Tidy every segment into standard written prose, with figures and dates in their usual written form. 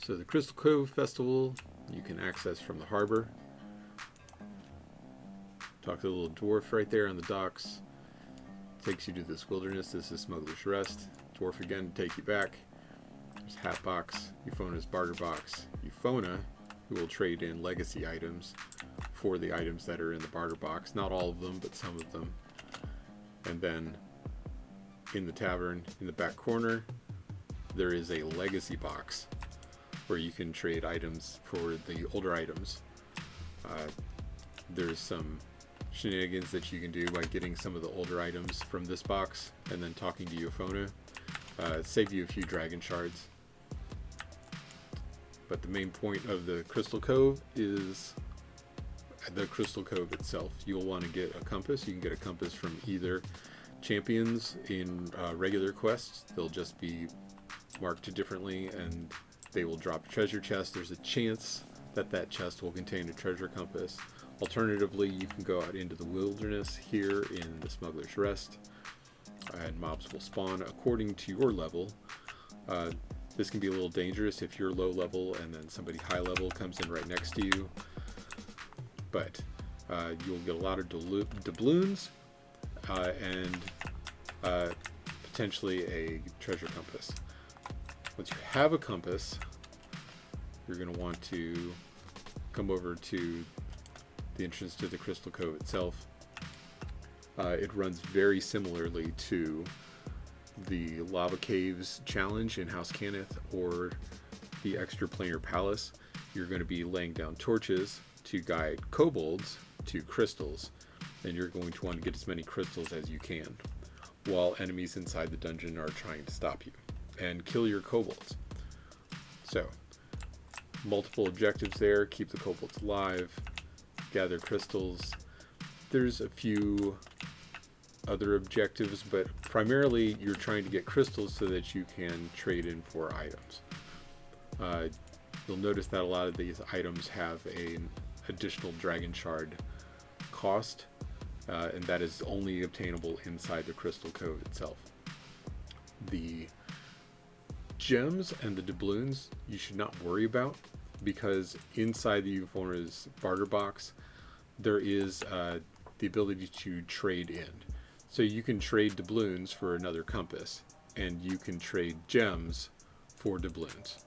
So the Crystal Cove Festival you can access from the harbor. Talk to the little dwarf right there on the docks. Takes you to this wilderness. This is Smuggler's Rest. Dwarf again to take you back. There's Hatbox, Eufona's Barter Box. Euphona, who will trade in legacy items for the items that are in the barter box. Not all of them, but some of them. And then in the tavern, in the back corner, there is a legacy box where you can trade items for the older items. There's some shenanigans that you can do by getting some of the older items from this box and then talking to Euphona. Save you a few dragon shards. But the main point of the Crystal Cove is the Crystal Cove itself. You'll want to get a compass. You can get a compass from either champions in regular quests. They'll just be marked differently and they will drop a treasure chest. There's a chance that that chest will contain a treasure compass. Alternatively, you can go out into the wilderness here in the Smuggler's Rest and mobs will spawn according to your level. This can be a little dangerous if you're low level and then somebody high level comes in right next to you. But you'll get a lot of doubloons and potentially a treasure compass. Once you have a compass, you're going to want to come over to the entrance to the Crystal Cove itself. It runs very similarly to the Lava Caves challenge in House Cannith or the Extra Planar Palace. You're going to be laying down torches to guide kobolds to crystals, and you're going to want to get as many crystals as you can while enemies inside the dungeon are trying to stop you and kill your kobolds. So multiple objectives there: keep the kobolds alive, gather crystals. There's a few other objectives, but primarily you're trying to get crystals so that you can trade in for items. You'll notice that a lot of these items have an additional dragon shard cost, and that is only obtainable inside the Crystal Cove itself. The gems and the doubloons you should not worry about, because inside the Eufona's barter box there is the ability to trade in. So you can trade doubloons for another compass, and you can trade gems for doubloons.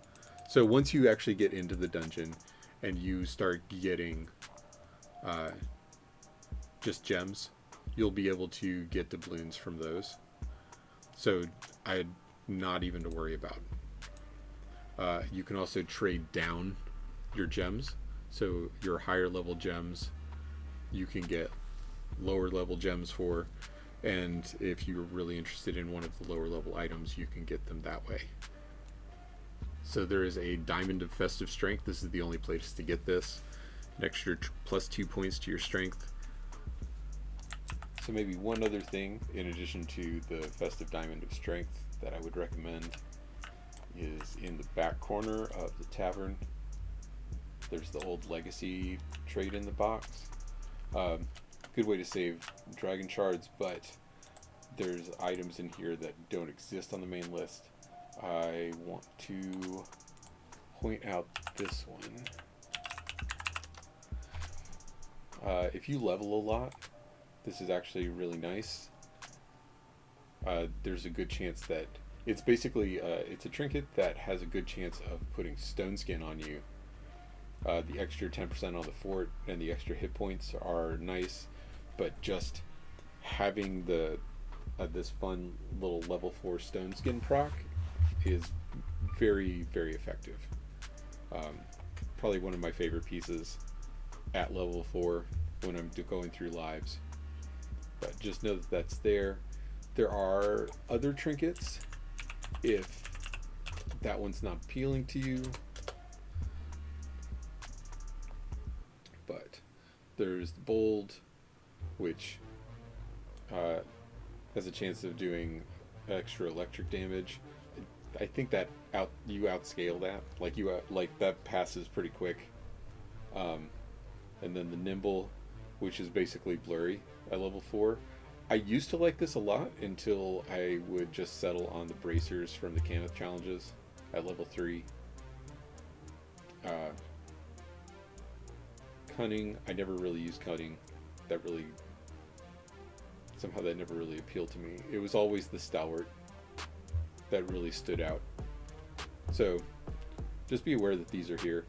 So once you actually get into the dungeon and you start getting just gems, you'll be able to get doubloons from those. So I had not even to worry about. You can also trade down your gems. So your higher level gems you can get lower level gems for, and if you're really interested in one of the lower level items, you can get them that way. So there is a Diamond of Festive Strength. This is the only place to get this. An extra plus 2 points to your strength. So maybe one other thing in addition to the Festive Diamond of Strength that I would recommend is in the back corner of the tavern. There's the old legacy trade in the box. Good way to save dragon shards, but there's items in here that don't exist on the main list. I want to point out this one. If you level a lot, this is actually really nice. There's a good chance that it's basically it's a trinket that has a good chance of putting stone skin on you. The extra 10% on the fort and the extra hit points are nice, but just having the this fun little level 4 stone skin proc is very, very effective. Probably one of my favorite pieces at level 4 when I'm going through lives. But just know that that's there. There are other trinkets if that one's not appealing to you. But there's the bold, which has a chance of doing extra electric damage. I think that you outscale that, like that passes pretty quick. And then the nimble, which is basically blurry at level 4. I used to like this a lot until I would just settle on the bracers from the Cannith challenges at level 3. Cunning, I never really used cunning. Somehow that never really appealed to me. It was always the stalwart that really stood out. So just be aware that these are here.